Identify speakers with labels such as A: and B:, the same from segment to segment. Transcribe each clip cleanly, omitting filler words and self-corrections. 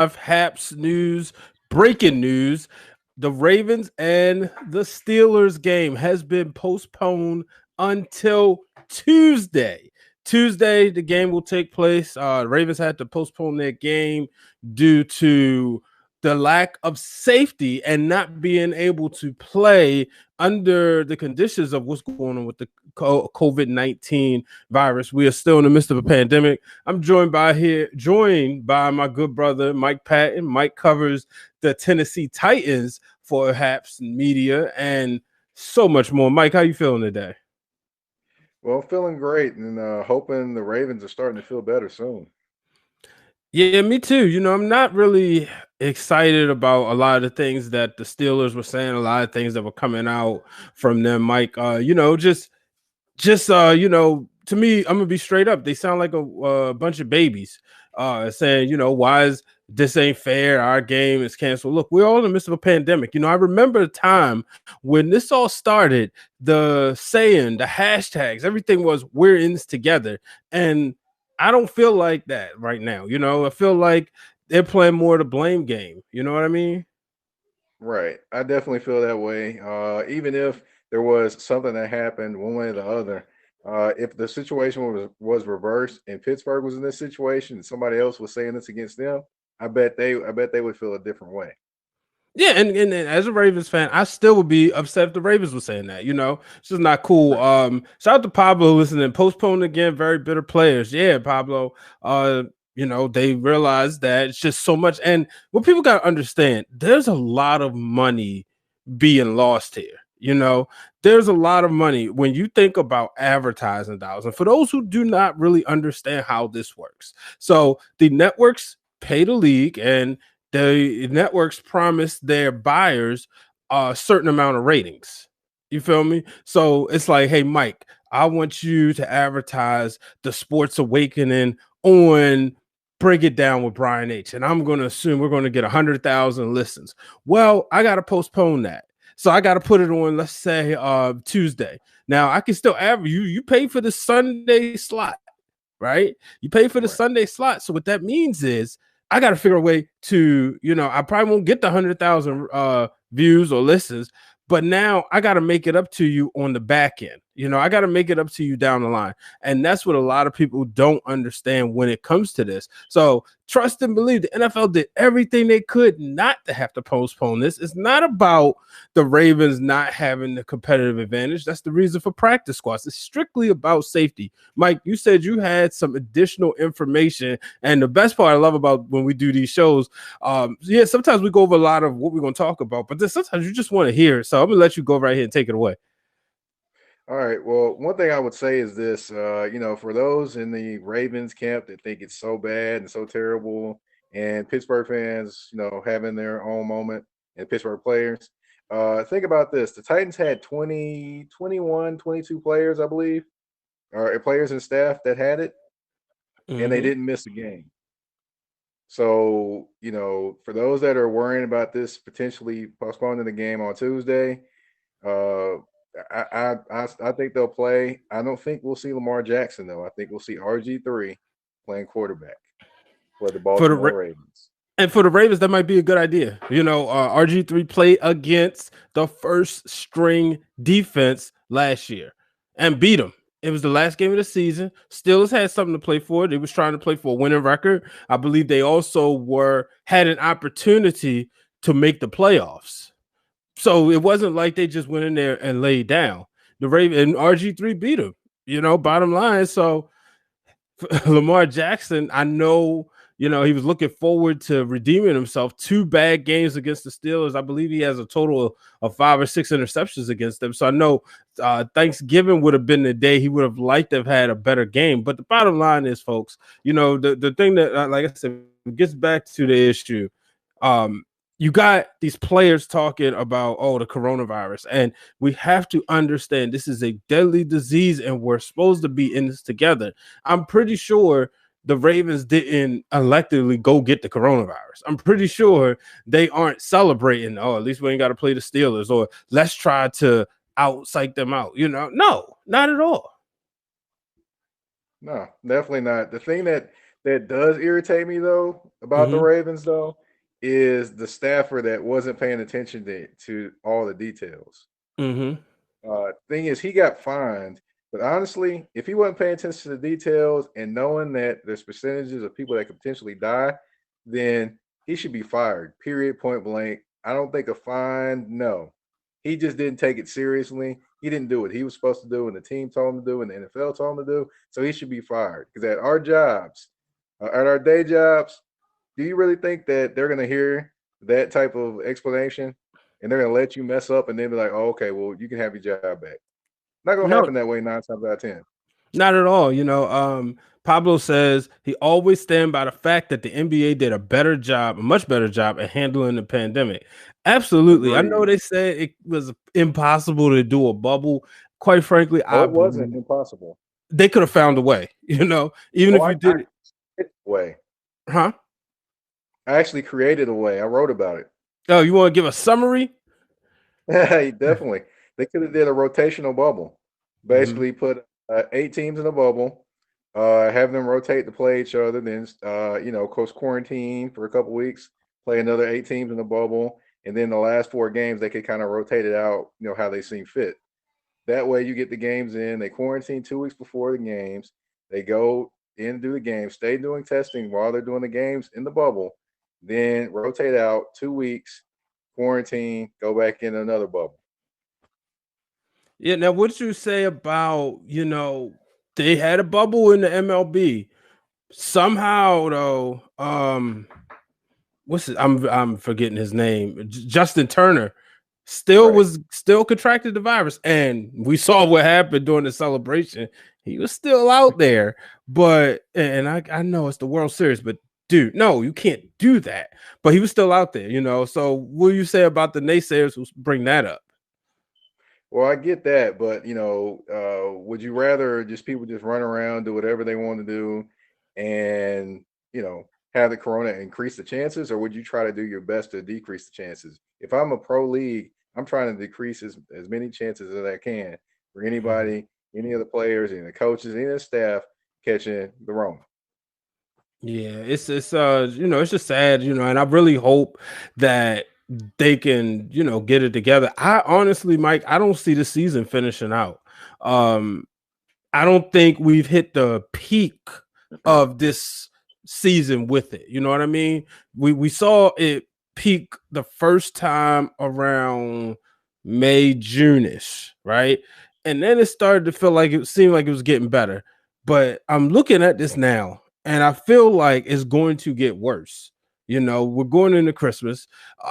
A: Haps news, breaking news. The Ravens and the Steelers game has been postponed until Tuesday. Tuesday, the game will take place. Ravens had to postpone their game due to the lack of safety and not being able to play under the conditions of what's going on with the COVID-19 virus. We are still in the midst of a pandemic. I'm joined by my good brother Mike Patton. Mike covers the Tennessee Titans for Haps Media and so much more. Mike, how you feeling today?
B: Well, feeling great and hoping the Ravens are starting to feel better soon.
A: Yeah, me too. I'm not really excited about a lot of the things that the Steelers were saying, a lot of things that were coming out from them, Mike. To me, I'm gonna be straight up. They sound like a bunch of babies, saying, why is this ain't fair? Our game is canceled. Look, we're all in the midst of a pandemic. I remember a time when this all started. The saying, the hashtags, everything was "we're in this together," and I don't feel like that right now. I feel like they're playing more the blame game. You know what I mean?
B: Right. I definitely feel that way. Even if there was something that happened one way or the other, if the situation was reversed and Pittsburgh was in this situation and somebody else was saying this against them, I bet they would feel a different way.
A: Yeah, and as a Ravens fan, I still would be upset if the Ravens were saying that. It's just not cool.
B: Right.
A: Shout out to Pablo listening. Postponed again, very bitter players. Yeah, Pablo. They realize that it's just so much. And what people got to understand, there's a lot of money being lost here. There's a lot of money when you think about advertising dollars. And for those who do not really understand how this works, so the networks pay the league, and the networks promise their buyers a certain amount of ratings. You feel me? So it's like, hey, Mike, I want you to advertise the Sports Awakening on Break It Down with Brian H. And I'm going to assume we're going to get 100,000 listens. Well, I got to postpone that. So I got to put it on, let's say, Tuesday. Now I can still average you. You pay for the Sunday slot, right? You pay for the
B: Right.
A: Sunday slot. So what that means is I got to figure a way to, I probably won't get the 100,000 views or listens, but now I got to make it up to you on the back end. I got to make it up to you down the line. And that's what a lot of people don't understand when it comes to this. So trust and believe the NFL did everything they could not to have to postpone this. It's not about the Ravens not having the competitive advantage. That's the reason for practice squads. It's strictly about safety. Mike, you said you had some additional information. And the best part I love about when we do these shows, yeah, sometimes we go over a lot of what we're going to talk about, but then sometimes you just want to hear it. So I'm going to let you go right here and take it away.
B: All right. Well, one thing I would say is this, for those in the Ravens camp that think it's so bad and so terrible, and Pittsburgh fans, having their own moment, and Pittsburgh players, think about this. The Titans had 20, 21, 22 players, I believe, or players and staff that had it, and they
A: Mm-hmm.
B: didn't miss a game. So, for those that are worrying about this potentially postponing the game on Tuesday, uh, I think they'll play. I don't think we'll see Lamar Jackson though. I think we'll see RG3 playing quarterback for the
A: For the
B: Baltimore Ravens.
A: And for the Ravens, that might be a good idea. RG3 played against the first string defense last year and beat them. It was the last game of the season. Steelers had something to play for. They was trying to play for a winning record. I believe they also had an opportunity to make the playoffs. So it wasn't like they just went in there and laid down. The Raven and RG3 beat them. Bottom line. So Lamar Jackson, I know, he was looking forward to redeeming himself. 2 bad games against the Steelers. I believe he has a total of 5 or 6 interceptions against them. So I know Thanksgiving would have been the day he would have liked to have had a better game. But the bottom line is, folks, the thing that, like I said, gets back to the issue. Um, you got these players talking about, the coronavirus, and we have to understand this is a deadly disease and we're supposed to be in this together. I'm pretty sure the Ravens didn't electively go get the coronavirus. I'm pretty sure they aren't celebrating, at least we ain't got to play the Steelers, or let's try to out psych them out. No, not at all.
B: No, definitely not. The thing that that does irritate me though about the
A: Hmm.
B: Ravens though is the staffer that wasn't paying attention to all the details.
A: Hmm.
B: Thing is, he got fined, but honestly, if he wasn't paying attention to the details and knowing that there's percentages of people that could potentially die, then he should be fired. Period. Point blank. I don't think a fine. No, he just didn't take it seriously. He didn't do what he was supposed to do, and the team told him to do, and the NFL told him to do. So he should be fired. Because at our jobs, at our day jobs, do you really think that they're going to hear that type of explanation and they're going to let you mess up and then be like, oh, okay, well, you can have your job back? Not going to happen
A: No,
B: that way 9 times out of 10.
A: not at all. Pablo says he always stand by the fact that the NBA did a better job, a much better job at handling the pandemic. Absolutely. I know
B: Agreed.
A: they said it was impossible to do a bubble. Quite frankly,
B: Oh, it wasn't impossible.
A: they could have found a way, even
B: Oh,
A: if you
B: I
A: did it,
B: created a way.
A: huh?
B: I actually created a way. I wrote about it.
A: Oh, you want to give a summary?
B: Definitely. They could have did a rotational bubble.
A: Hmm.
B: Basically put 8 teams in a bubble, have them rotate to play each other, then coach quarantine for a couple weeks, play another 8 teams in the bubble, and then the last 4 games they could kind of rotate it out, how they seem fit. That way you get the games in. They quarantine 2 weeks before the games. They go in, do the games, stay doing testing while they're doing the games in the bubble, then rotate out 2 weeks, quarantine, go back in another bubble.
A: Yeah. Now, what you say about they had a bubble in the MLB somehow though? What's it? I'm forgetting his name. Justin Turner
B: Right.
A: still contracted the virus, and we saw what happened during the celebration. He was still out there, but and I know it's the World Series, but dude, no, you can't do that. But he was still out there, So what do you say about the naysayers who bring that up?
B: Well, I get that, but would you rather just people just run around, do whatever they want to do, and have the corona increase the chances, or would you try to do your best to decrease the chances? If I'm a pro league, I'm trying to decrease as many chances as I can for
A: Mhm.
B: anybody, any of the players, any of the coaches, any of the staff catching the Rona.
A: Yeah, it's just sad, and I really hope that they can, get it together. I honestly, Mike, I don't see the season finishing out. Um, I don't think we've hit the peak of this season with it. You know what I mean? We saw it peak the first time around May, June-ish, right? And then it started to feel like it seemed like it was getting better. But I'm looking at this now and I feel like it's going to get worse. We're going into Christmas.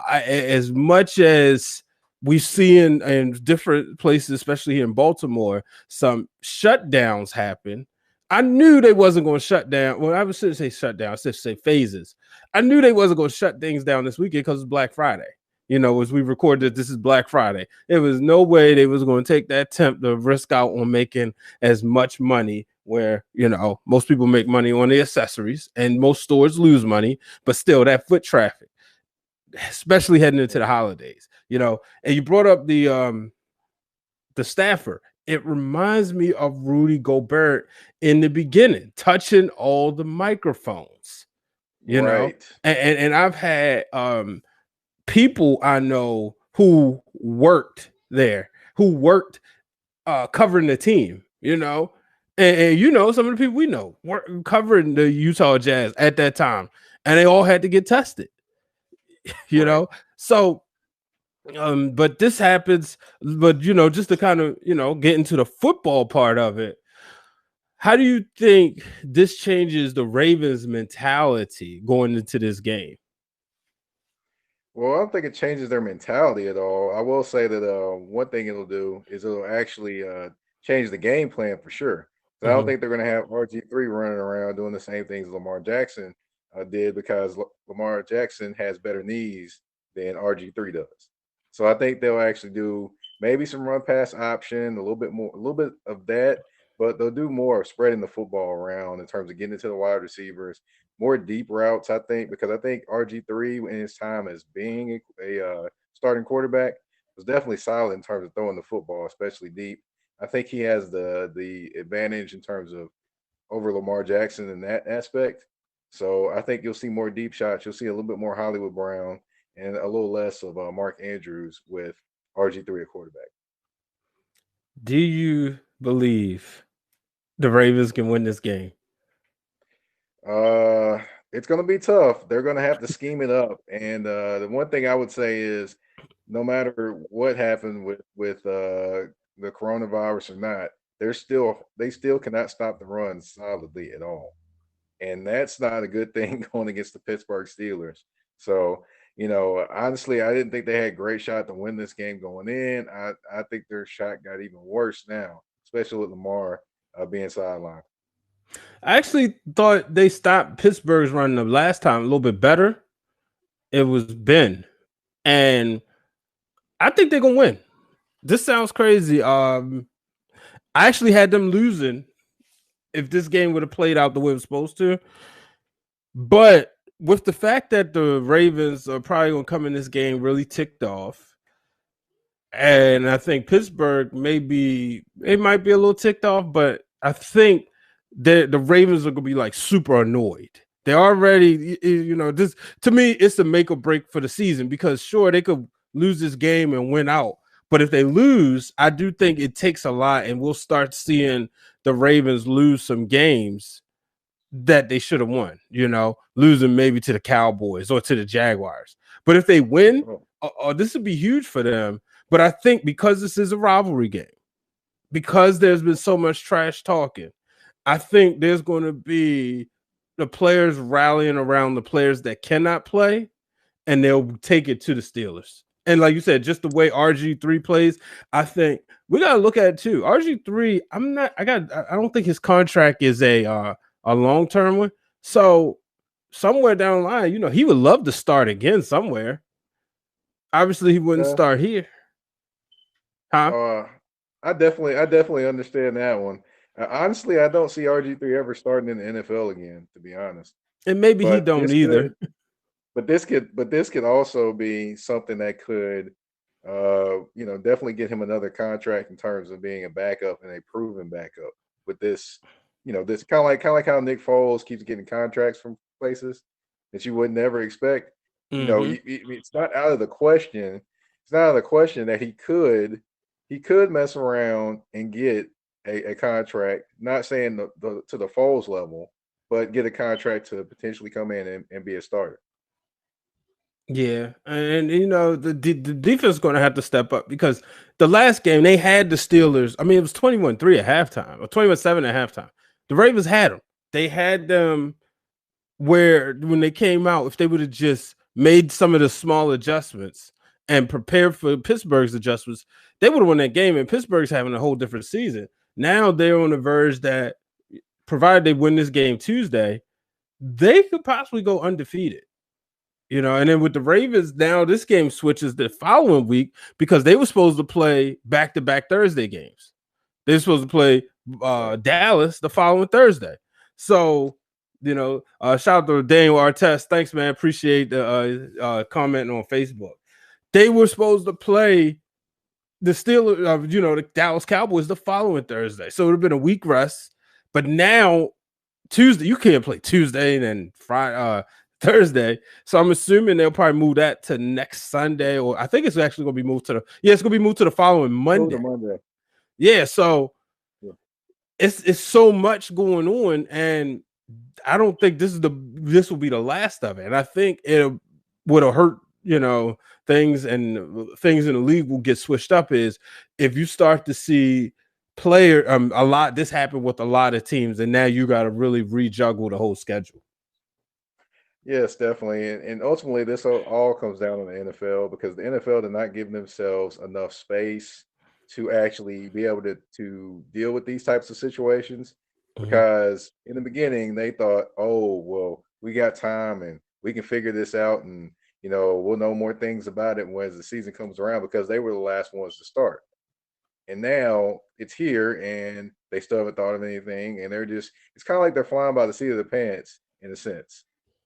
A: As much as we see in different places, especially here in Baltimore, some shutdowns happen. I knew they wasn't going to shut down. Well, I shouldn't say shut down. I should say phases. I knew they wasn't going to shut things down this weekend because it's Black Friday. As we recorded, this is Black Friday. There was no way they was going to take that attempt to risk out on making as much money. Where most people make money on the accessories, and most stores lose money, but still that foot traffic, especially heading into the holidays. And you brought up the staffer. It reminds me of Rudy Gobert in the beginning, touching all the microphones,
B: Right.
A: and I've had people I know who worked there, who worked covering the team, and some of the people we know were covering the Utah Jazz at that time, and they all had to get tested, you
B: Right.
A: know. So but this happens, but just to kind of get into the football part of it, how do you think this changes the Ravens mentality going into this game?
B: Well, I don't think it changes their mentality at all. I will say that one thing it'll do is it'll actually change the game plan for sure. So I don't
A: Hmm.
B: think they're going to have RG3 running around doing the same things Lamar Jackson did because Lamar Jackson has better knees than RG3 does. So I think they'll actually do maybe some run pass option, a little bit more, a little bit of that, but they'll do more of spreading the football around in terms of getting it to the wide receivers, more deep routes, I think, because I think RG3 in his time as being a starting quarterback was definitely solid in terms of throwing the football, especially deep. I think he has the advantage in terms of over Lamar Jackson in that aspect. So I think you'll see more deep shots. You'll see a little bit more Hollywood Brown and a little less of Mark Andrews with RG3 at quarterback.
A: Do you believe the Ravens can win this game?
B: Uh, it's going to be tough. They're going to have to scheme it up. And the one thing I would say is, no matter what happened with the coronavirus or not, they still cannot stop the run solidly at all, and that's not a good thing going against the Pittsburgh Steelers. So, honestly, I didn't think they had a great shot to win this game going in. I think their shot got even worse now, especially with Lamar being sidelined.
A: I actually thought they stopped Pittsburgh's run the last time a little bit better. It was Ben, and I think they're gonna win. This sounds crazy. I actually had them losing if this game would have played out the way it was supposed to. But with the fact that the Ravens are probably gonna come in this game really ticked off, and I think Pittsburgh might be a little ticked off, but I think the Ravens are gonna be like super annoyed. They already, this to me, it's a make or break for the season because sure they could lose this game and win out, but if they lose, I do think it takes a lot, and we'll start seeing the Ravens lose some games that they should have won, losing maybe to the Cowboys or to the Jaguars. But if they win,
B: Oh,
A: this would be huge for them. But I think because this is a rivalry game, because there's been so much trash talking, I think there's going to be the players rallying around the players that cannot play, and they'll take it to the Steelers. And like you said, just the way RG3 plays, I think we got to look at it too. RG3, I don't think his contract is a long-term one. So somewhere down the line, he would love to start again somewhere. Obviously, he wouldn't
B: yeah.
A: start here. Huh?
B: Uh, I definitely understand that one. Honestly, I don't see RG3 ever starting in the NFL again, to be honest.
A: And maybe he
B: But
A: don't
B: this
A: either.
B: could but this could also be something that could definitely get him another contract in terms of being a backup and a proven backup with this, this kind of like how Nick Foles keeps getting contracts from places that you would never expect.
A: Mm-hmm.
B: It's not out of the question. It's not out of the question that he could mess around and get a contract, not saying the to the Foles level, but get a contract to potentially come in and be a starter.
A: Yeah, and the defense is going to have to step up because the last game they had the Steelers. I mean, it was 21-3 at halftime or 21-7 at halftime. The Ravens had them. They had them where when they came out, if they would have just made some of the small adjustments and prepared for Pittsburgh's adjustments, they would have won that game. And Pittsburgh's having a whole different season. Now they're on the verge that, provided they win this game Tuesday, they could possibly go undefeated. And then with the Ravens, now this game switches the following week because they were supposed to play back-to-back Thursday games. They were supposed to play
B: Right.
A: Dallas the following Thursday. So, shout out to Daniel Artest. Thanks, man. Appreciate the commenting on Facebook. They were supposed to play the Steelers, the Dallas Cowboys the following Thursday. So it would have been a week rest. But now Tuesday, you can't play Tuesday and then Friday, Thursday. So I'm assuming they'll probably move that to next Sunday, or I think it's actually going to be moved it's going to be moved to the following
B: Move to
A: Monday.
B: Monday.
A: Yeah. So
B: Yeah.
A: it's so much going on, and I don't think this will be the last of it. And I think it would have hurt, things, and things in the league will get switched up is if you start to see a lot. This happened with a lot of teams, and now you got to really rejuggle the whole schedule.
B: Yes, definitely. And ultimately, this all comes down to the NFL because the NFL did not give themselves enough space to actually be able to deal with these types of situations.
A: Mhm.
B: Because in the beginning, they thought, oh, well, we got time and we can figure this out and, we'll know more things about it when the season comes around because they were the last ones to start. And now it's here and they still haven't thought of anything. And it's kind of like they're flying by the seat of their pants in a sense.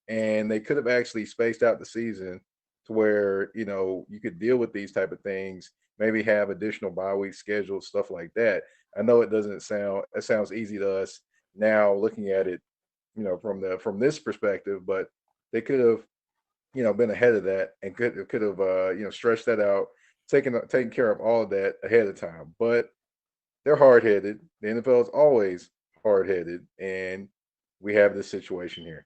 B: And they could have actually spaced out the season to where, you could deal with these type of things, maybe have additional bye week scheduled, stuff like that. I know it sounds easy to us now looking at it, from this perspective, but they could have been ahead of that and could have stretched that out, taken care of all of that ahead of time. But they're hard headed. The NFL is always hard headed, and we have this situation here.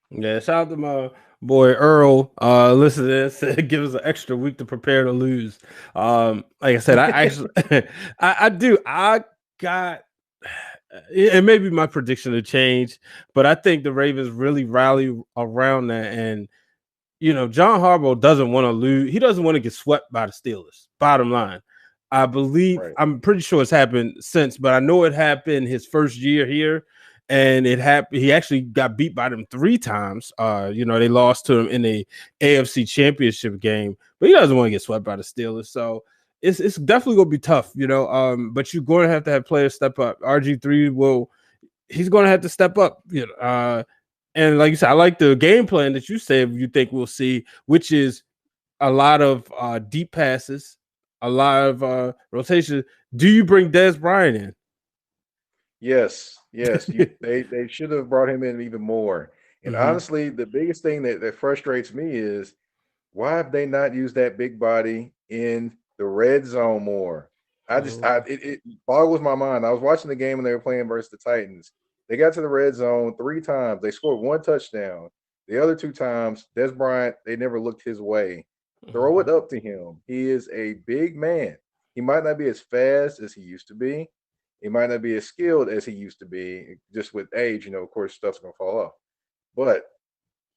A: Yeah, shout out to my boy Earl. Listen to this. Give us an extra week to prepare to lose. Like I said, I actually I do. I got it may be my prediction to change, but I think the Ravens really rally around that. And John Harbaugh doesn't want to lose. He doesn't want to get swept by the Steelers. Bottom line.
B: Right.
A: I'm pretty sure it's happened since, but I know it happened his first year here. And it happened. He actually got beat by them 3 times. They lost to him in the AFC Championship game, but he doesn't want to get swept by the Steelers. So it's definitely gonna be tough, but you're going to have players step up. RG3 he's going to have to step up, and like you said, I like the game plan that you said you think we'll see, which is a lot of deep passes, a lot of rotation. Do you bring Dez Bryant in?
B: Yes, yes. They should have brought him in even more. And
A: Mm-hmm.
B: honestly, the biggest thing that frustrates me is why have they not used that big body in the red zone more? It boggles my mind. I was watching the game when they were playing versus the Titans. They got to the red zone 3 times. They scored 1 touchdown. The other 2 times, Des Bryant, they never looked his way. Throw it up to him. He is a big man. He might not be as fast as he used to be. He might not be as skilled as he used to be. Just with age, of course, stuff's gonna fall off. But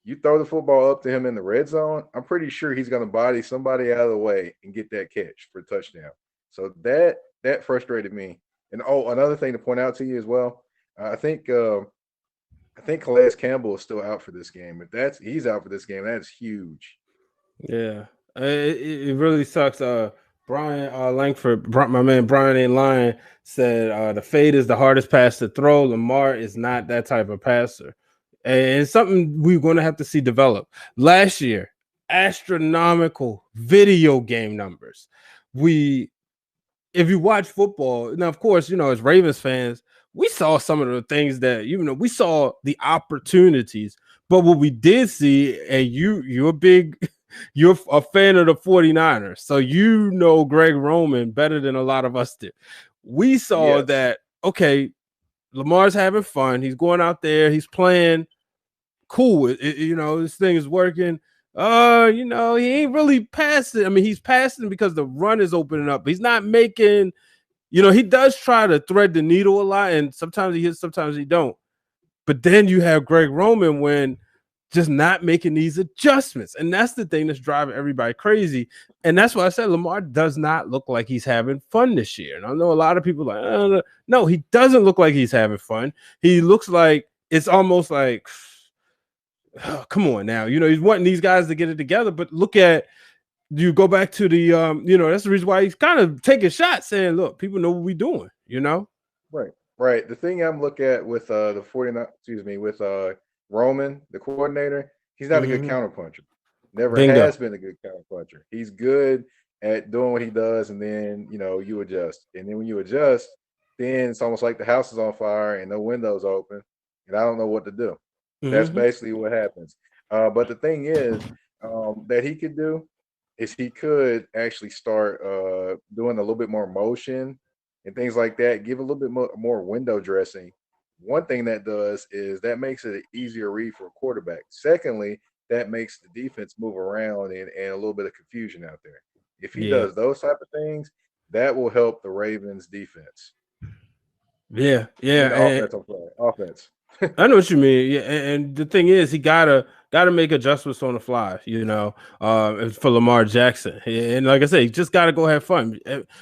B: you throw the football up to him in the red zone, I'm pretty sure he's going to body somebody out of the way and get that catch for a touchdown. So that frustrated me. And another thing to point out to you as well, I think Calais Campbell is still out for this game. If he's out for this game, that's huge.
A: Yeah, it really sucks. Brian Langford, my man Brian ain't lying, said the fade is the hardest pass to throw. Lamar is not that type of passer. And it's something we're going to have to see develop. Last year, astronomical video game numbers. If you watch football, now, of course, as Ravens fans, we saw some of the things that, we saw the opportunities. But what we did see, and you're a fan of the 49ers, so Greg Roman better than a lot of us did. We saw
B: Yes.
A: that, okay, Lamar's having fun. He's going out there. He's playing cool. This thing is working. He ain't really passing. I mean, he's passing because the run is opening up. He's not making, he does try to thread the needle a lot, and sometimes he hits, sometimes he don't. But then you have Greg Roman when just not making these adjustments. And that's the thing that's driving everybody crazy. And that's why I said Lamar does not look like he's having fun this year. And I know a lot of people like, no, he doesn't look like he's having fun. He looks like it's almost like, oh, come on now. He's wanting these guys to get it together. But you go back to the, that's the reason why he's kind of taking shots saying, look, people know what we're doing,
B: Right. Right. The thing I'm looking at with the 49, with Roman, the coordinator, he's not a good counterpuncher. Never
A: Bingo.
B: has been a good counterpuncher. He's good at doing what he does, and then you adjust. And then when you adjust, then it's almost like the house is on fire and no windows open, and I don't know what to do. That's basically what happens. But the thing is that he could do is he could actually start doing a little bit more motion and things like that. Give a little bit more window dressing. One thing that does is that makes it an easier read for a quarterback. Secondly, that makes the defense move around and a little bit of confusion out there. If he
A: Yeah.
B: does those type of things, that will help the Ravens defense.
A: Yeah.
B: I mean,
A: Yeah.
B: the offensive play, offense.
A: I know what you mean. Yeah, and the thing is, he gotta make adjustments on the fly. For Lamar Jackson, and like I said, he just gotta go have fun.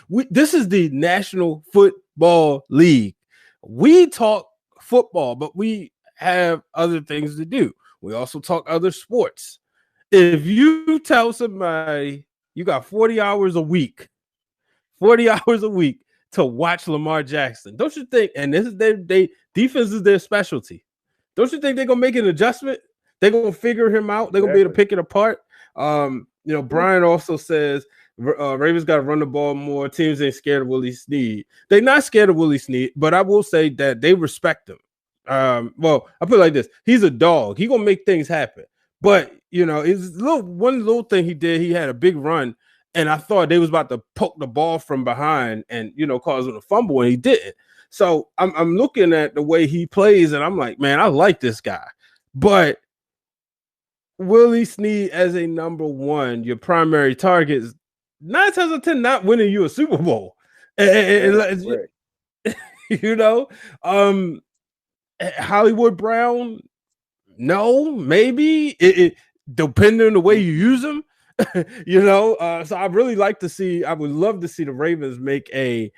A: This is the National Football League. We talk football, but we have other things to do. We also talk other sports. If you tell somebody you got 40 hours a week, 40 hours a week to watch Lamar Jackson, don't you think? And this is they defense is their specialty. Don't you think they're gonna make an adjustment? They're gonna figure him out. They're gonna be able to pick it apart. Brian also says Ravens got to run the ball more. Teams ain't scared of Willie Snead. They're not scared of Willie Snead, but I will say that they respect him. Well, I put it like this: he's a dog. He gonna make things happen. But it's one little thing he did. He had a big run, and I thought they was about to poke the ball from behind and cause him a fumble, and he didn't. So I'm looking at the way he plays, and I'm like, man, I like this guy. But Willie Snead as a number one, your primary target is 9 times out of 10 not winning you a Super Bowl. And, you know, Hollywood Brown, no, maybe it depending on the way you use them. So I really like to see. I would love to see the Ravens make a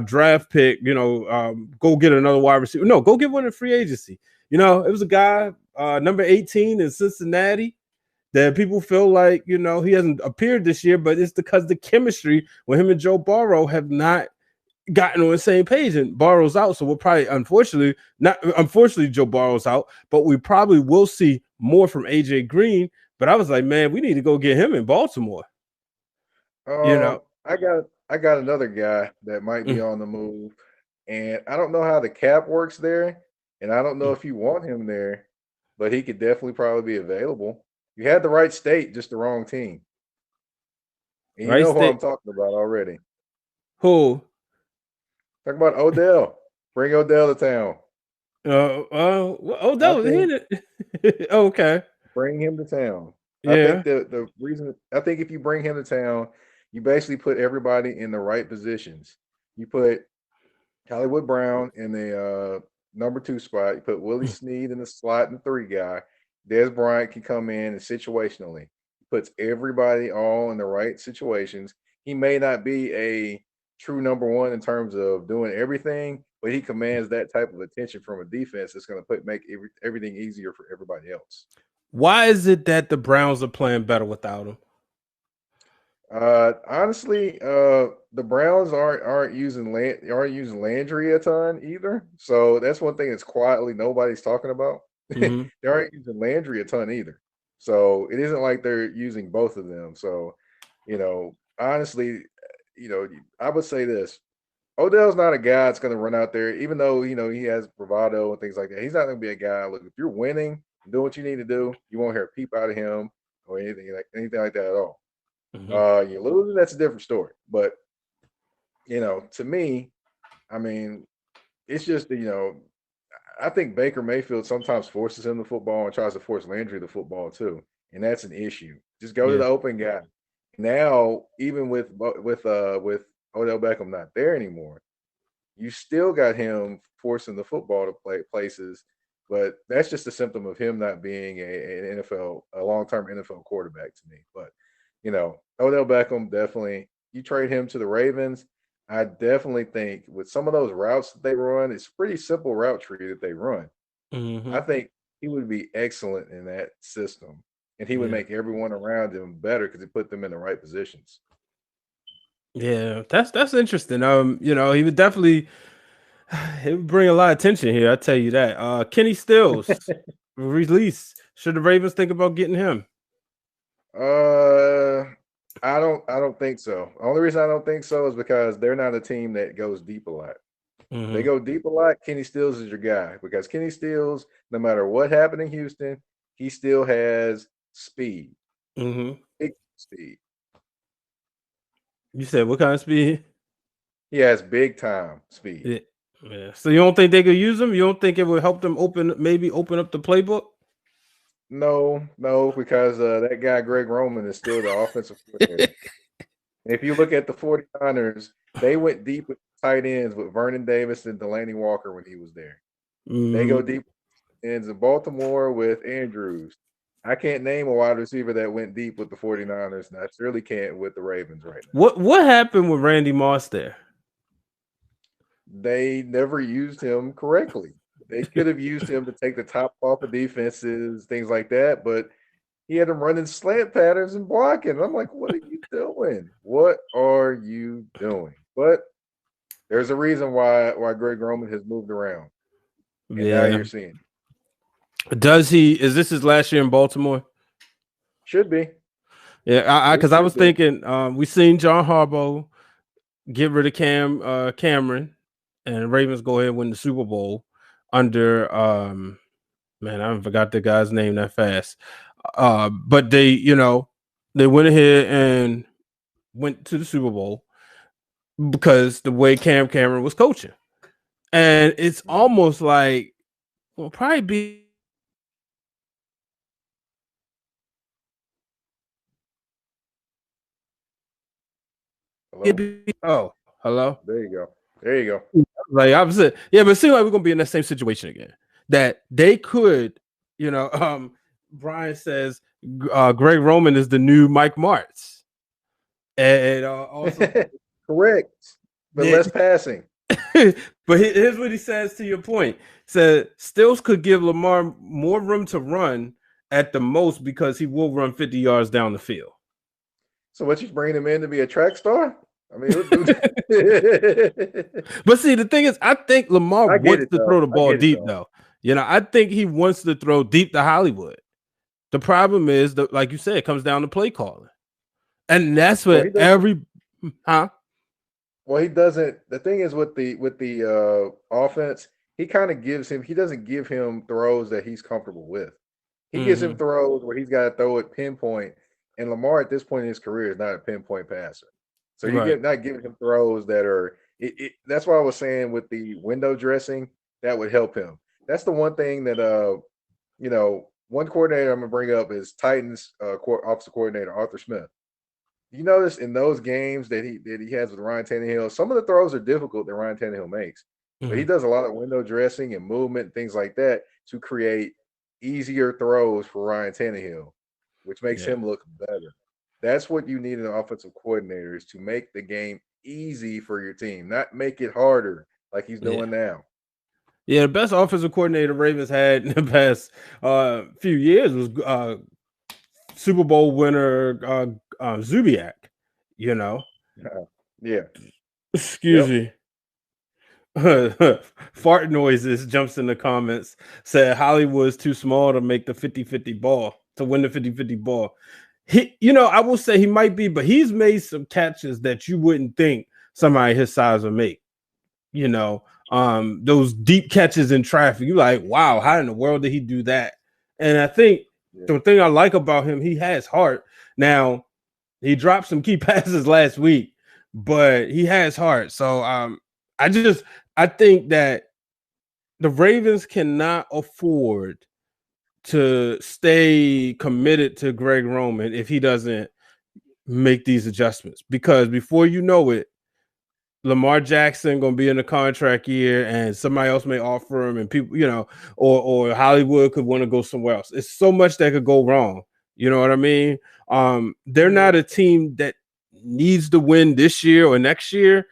A: draft pick. Go get another wide receiver. No, go get one in free agency. It was a guy number 18 in Cincinnati that people feel like he hasn't appeared this year, but it's because the chemistry with him and Joe Burrow have not gotten on the same page, and Burrow's out. So we'll probably, unfortunately, Joe Burrow's out, but we probably will see more from AJ Green. But I was like, man, we need to go get him in Baltimore.
B: I got another guy that might be on the move, and I don't know how the cap works there, and I don't know if you want him there, but he could definitely probably be available. You had the right state, just the wrong team. And you know who I'm talking about already.
A: Who?
B: Talking about Odell. Bring Odell to town.
A: Odell. Okay.
B: Bring him to town. Yeah. I think the reason, if you bring him to town, you basically put everybody in the right positions. You put Hollywood Brown in the number 2 spot. You put Willie Snead in the slot and 3 guy. Des Bryant can come in and situationally. He puts everybody all in the right situations. He may not be a true number 1 in terms of doing everything, but he commands that type of attention from a defense that's going to make everything easier for everybody else.
A: Why is it that the Browns are playing better without him?
B: Honestly, the Browns aren't using Landry a ton either. So that's one thing that's quietly nobody's talking about. Mm-hmm. They aren't using Landry a ton either. So it isn't like they're using both of them. So, honestly, I would say this. Odell's not a guy that's going to run out there, even though, he has bravado and things like that. He's not going to be a guy. Look, if you're winning, doing what you need to do, you won't hear a peep out of him or anything like that at all. Mm-hmm. You're losing, that's a different story. But, to me, I mean, it's just, I think Baker Mayfield sometimes forces him the football and tries to force Landry the football too. And that's an issue. Just go to the open guy. Now, even with Odell Beckham not there anymore, you still got him forcing the football to play places, but that's just a symptom of him not being a long-term NFL quarterback to me. But Odell Beckham, definitely, you trade him to the Ravens. I definitely think with some of those routes that they run, it's a pretty simple route tree that they run. Mm-hmm. I think he would be excellent in that system. And he would make everyone around him better because he put them in the right positions.
A: Yeah, that's interesting. He would definitely bring a lot of attention here. I tell you that. Kenny Stills release. Should the Ravens think about getting him?
B: I don't think so. The only reason I don't think so is because they're not a team that goes deep a lot. Mm-hmm. They go deep a lot. Kenny Stills is your guy because Kenny Stills, no matter what happened in Houston, he still has speed. Mm-hmm. Big speed.
A: You said what kind of speed?
B: He has big time speed.
A: Yeah. So you don't think they could use him? You don't think it would help them open up the playbook?
B: No, because that guy Greg Roman is still the offensive coordinator. If you look at the 49ers, they went deep with tight ends with Vernon Davis and Delaney Walker when he was there. Mm-hmm. They go deep with ends in Baltimore with Andrews. I can't name a wide receiver that went deep with the 49ers, and I surely can't with the Ravens right now.
A: What happened with Randy Moss there?
B: They never used him correctly. They could have used him to take the top off of defenses, things like that, but he had him running slant patterns and blocking. I'm like, what are you doing? What are you doing? But there's a reason why Greg Roman has moved around. And now you're seeing.
A: Does he? Is this his last year in Baltimore?
B: Should be.
A: Yeah, because I was thinking we seen John Harbaugh get rid of Cameron, and the Ravens go ahead and win the Super Bowl. under man, I forgot the guy's name that fast. But they, they went ahead and went to the Super Bowl because the way Cam Cameron was coaching. And it's almost like well, probably be
B: Hello.
A: oh, hello.
B: There you go. There you go.
A: Like I was yeah, but it seems like we're gonna be in that same situation again. That they could, you know, Brian says Greg Roman is the new Mike Martz. And also
B: Correct, but
A: yeah,
B: less passing.
A: but here's what he says to your point. Said Stills could give Lamar more room to run at the most because he will run 50 yards down the field.
B: So what, you bringing him in to be a track star? I mean,
A: But see, the thing is, I think Lamar
B: I get
A: wants
B: it
A: to
B: though.
A: throw the
B: I
A: ball
B: get it
A: deep,
B: though.
A: though. I think he wants to throw deep to Hollywood. The problem is that, like you said, it comes down to play calling, and that's
B: Well, he
A: what
B: doesn't.
A: huh?
B: Well, he doesn't. The thing is with the offense, he kind of gives him. He doesn't give him throws that he's comfortable with. He gives him
A: Mm-hmm.
B: throws where he's got to throw it pinpoint. And Lamar at this point in his career is not a pinpoint passer. So you
A: Right.
B: get not giving him throws that are. That's why I was saying with the window dressing that would help him. That's the one thing that one coordinator I'm gonna bring up is Titans offensive coordinator Arthur Smith. You notice in those games that he has with Ryan Tannehill, some of the throws are difficult that Ryan Tannehill makes, but he
A: Mm-hmm.
B: does a lot of window dressing and movement and things like that to create easier throws for Ryan Tannehill, which makes
A: Yeah.
B: him look better. That's what you need in an offensive coordinator is to make the game easy for your team, not make it harder like he's
A: Yeah.
B: doing now.
A: Yeah. The best offensive coordinator Ravens had in the past few years was Super Bowl winner Zubiak. You know.
B: Yeah.
A: Excuse
B: Yep.
A: me. Fart noises jumps in the comments said Hollywood's too small to make the 50-50 ball to win the 50-50 ball. I will say he might be, but he's made some catches that you wouldn't think somebody his size would make. Those deep catches in traffic. You like, wow, how in the world did he do that? And I think
B: Yeah.
A: the thing I like about him, he has heart. Now, he dropped some key passes last week, but he has heart. So I think that the Ravens cannot afford to stay committed to Greg Roman if he doesn't make these adjustments. Because before you know it, Lamar Jackson gonna be in a contract year, and somebody else may offer him, and people, or Hollywood could want to go somewhere else. It's so much that could go wrong. You know what I mean? They're
B: Yeah.
A: not a team that needs to win this year or next year,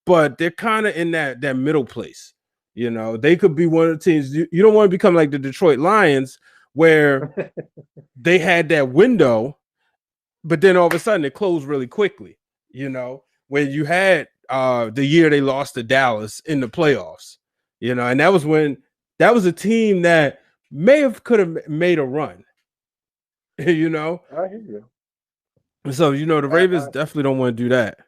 A: but they're kind of in that middle place. They could be one of the teams. You don't want to become like the Detroit Lions, where they had that window but then all of a sudden it closed really quickly. When you had the year they lost to Dallas in the playoffs, and that was a team that could have made a run, you know.
B: I hear you.
A: So the
B: I,
A: Ravens definitely don't want to do that.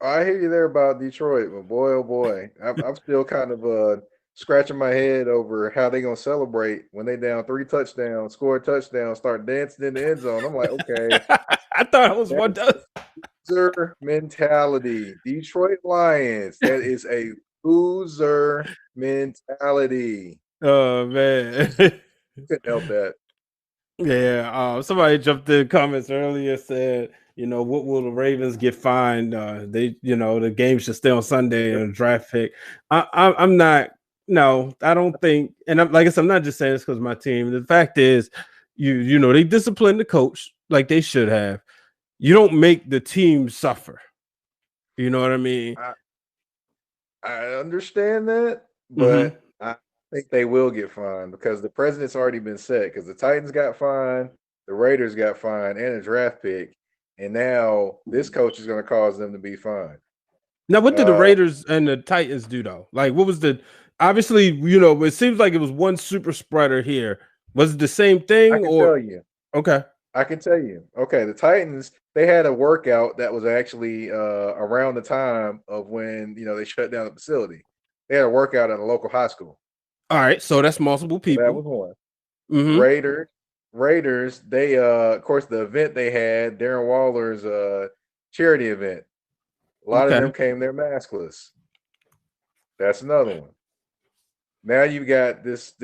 B: I hear you there about Detroit, but boy, oh boy, I'm still kind of scratching my head over how they gonna celebrate when they down 3 touchdowns, score a touchdown, start dancing in the end zone. I'm like, okay,
A: I thought it was one.
B: that's loser mentality. Detroit Lions, that is a loser mentality.
A: Oh man.
B: Couldn't help that.
A: Yeah, somebody jumped in the comments earlier said, what will the Ravens get fined? The game should stay on Sunday
B: Yep.
A: and draft pick. I'm not. No, I don't think. And like I said, I'm not just saying this because my team. The fact is, they discipline the coach like they should have. You don't make the team suffer. You know what I mean?
B: I, I understand that,
A: Mm-hmm.
B: but I think they will get fined because the president's already been set. Because the Titans got fined, the Raiders got fined, and a draft pick, and now this coach is going to cause them to be fined.
A: Now, what did the
B: Uh,
A: Raiders and the Titans do though? Like, what was the? Obviously, it seems like it was one super spreader here. Was it the same
B: I
A: thing
B: can
A: or
B: tell you.
A: okay?
B: I can tell you. Okay, the Titans, they had a workout that was actually around the time of when they shut down the facility. They had a workout at a local high school.
A: All right, so that's multiple
B: So that
A: people.
B: was one.
A: Mm-hmm.
B: Raiders, they of course the event they had, Darren Waller's charity event. A lot of
A: Okay.
B: them came there maskless. That's another one. Now you got this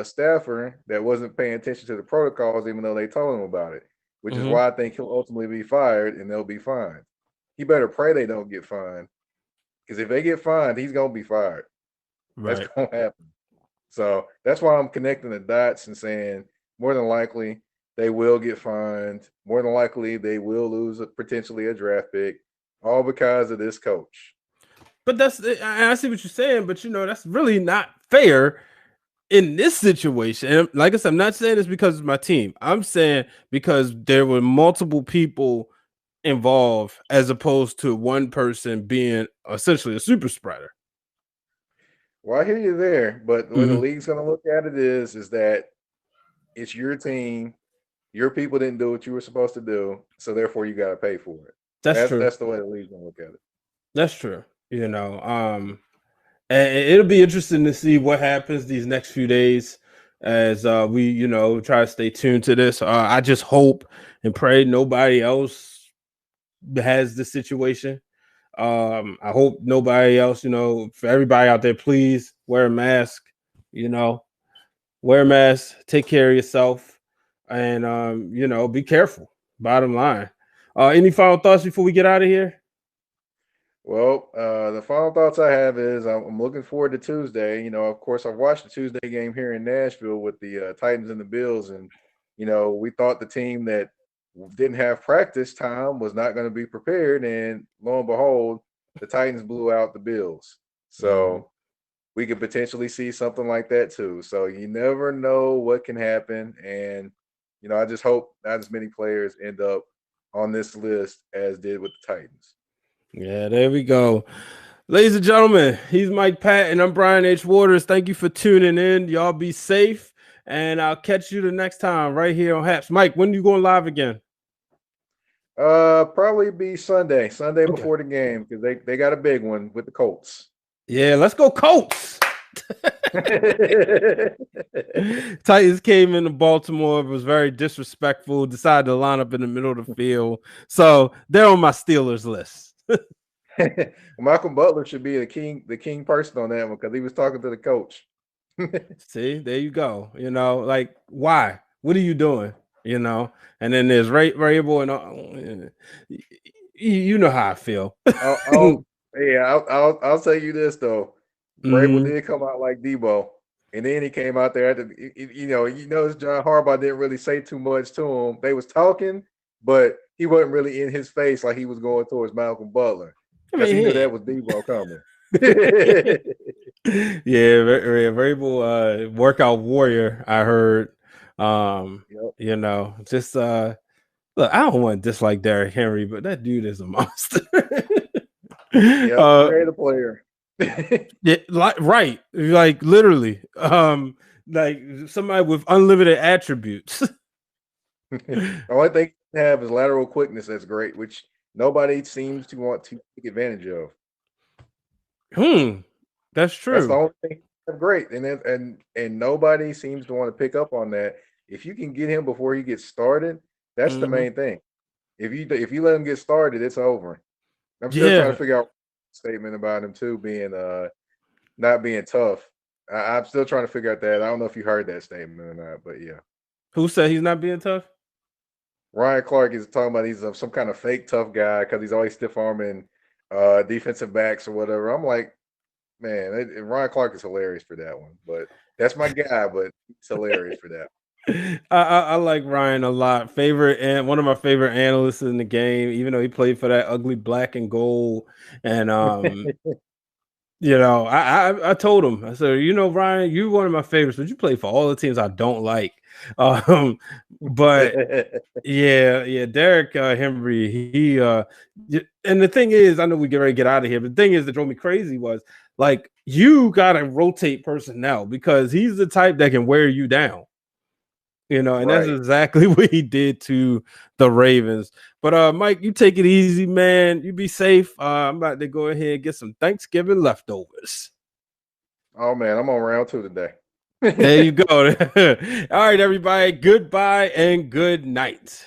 B: staffer that wasn't paying attention to the protocols, even though they told him about it, which is
A: Mm-hmm.
B: why I think he'll ultimately be fired and they'll be fined. He better pray they don't get fined, because if they get fined, he's gonna be fired. That's
A: Right.
B: gonna happen. So that's why I'm connecting the dots and saying more than likely they will get fined. More than likely they will lose potentially a draft pick, all because of this coach.
A: But I see what you're saying, but that's really not fair in this situation. And like I said, I'm not saying this because it's my team. I'm saying because there were multiple people involved as opposed to one person being essentially a super spreader.
B: Well, I hear you there, but the way the
A: Mm-hmm.
B: league's gonna look at it is that it's your team. Your people didn't do what you were supposed to do, so therefore you got to pay for it.
A: That's
B: That's
A: true.
B: that's the way the league's gonna look at it.
A: That's true. And it'll be interesting to see what happens these next few days as we, try to stay tuned to this. I just hope and pray nobody else has this situation. I hope nobody else, for everybody out there, please wear a mask, you know, wear a mask, take care of yourself, and be careful. Bottom line. Any final thoughts before we get out of here?
B: Well, the final thoughts I have is I'm looking forward to Tuesday. Of course, I've watched the Tuesday game here in Nashville with the Titans and the Bills, and we thought the team that didn't have practice time was not going to be prepared, and lo and behold, the Titans blew out the Bills.
A: Mhm.
B: So we could potentially see something like that too. So you never know what can happen, and I just hope not as many players end up on this list as did with the Titans.
A: Yeah, there we go. Ladies and gentlemen, he's Mike Pat, and I'm Brian H. Waters. Thank you for tuning in. Y'all be safe, and I'll catch you the next time right here on Haps. Mike, when you going live again?
B: Probably be Sunday
A: Okay.
B: before the game because they got a big one with the Colts.
A: Yeah, let's go Colts. Titans came into Baltimore, was very disrespectful, decided to line up in the middle of the field. So they're on my Steelers list.
B: Malcolm Butler should be the king person on that one because he was talking to the coach.
A: See, there you go. Like, why? What are you doing? And then there's Rabel and you know how I feel.
B: I'll yeah, I'll tell you this though. Vrabel
A: Mhm.
B: did come out like Debo, and then he came out there. John Harbaugh didn't really say too much to him. They was talking, but he wasn't really in his face like he was going towards Malcolm Butler
A: I
B: because he knew
A: mean,
B: that was Debo coming.
A: yeah, Rabel, workout warrior. I heard.
B: Yep,
A: Just look. I don't want to dislike Derrick Henry, but that dude is a monster.
B: yep,
A: uh,
B: creative player.
A: yeah, like literally, like somebody with unlimited attributes.
B: The only thing they have is lateral quickness. That's great, which nobody seems to want to take advantage of.
A: Hmm, that's
B: That's the
A: true.
B: only thing that's great, and nobody seems to want to pick up on that. If you can get him before he gets started, that's the
A: Mhm.
B: main thing. If you let him get started, it's over. I'm still trying to
A: Yeah.
B: figure out statement about him too being not being tough. I'm still trying to figure out that. I don't know if you heard that statement or not, but yeah.
A: Who said he's not being tough?
B: Ryan Clark is talking about he's some kind of fake tough guy because he's always stiff arming defensive backs or whatever. I'm like, man, Ryan Clark is hilarious for that one. But that's my guy, but he's hilarious for that.
A: I like Ryan a lot. Favorite and one of my favorite analysts in the game, even though he played for that ugly black and gold. And I told him, I said, Ryan, you're one of my favorites, but you play for all the teams I don't like. Um, but yeah, Derek Henry, and the thing is, I know we get ready to get out of here, but the thing is that drove me crazy was like you gotta rotate personnel because he's the type that can wear you down. And that's
B: Right.
A: exactly what he did to the Ravens. But Mike, you take it easy, man. You be safe. I'm about to go ahead and get some Thanksgiving leftovers.
B: Oh man, I'm on round two today.
A: There you go. All right, everybody. Goodbye and good night.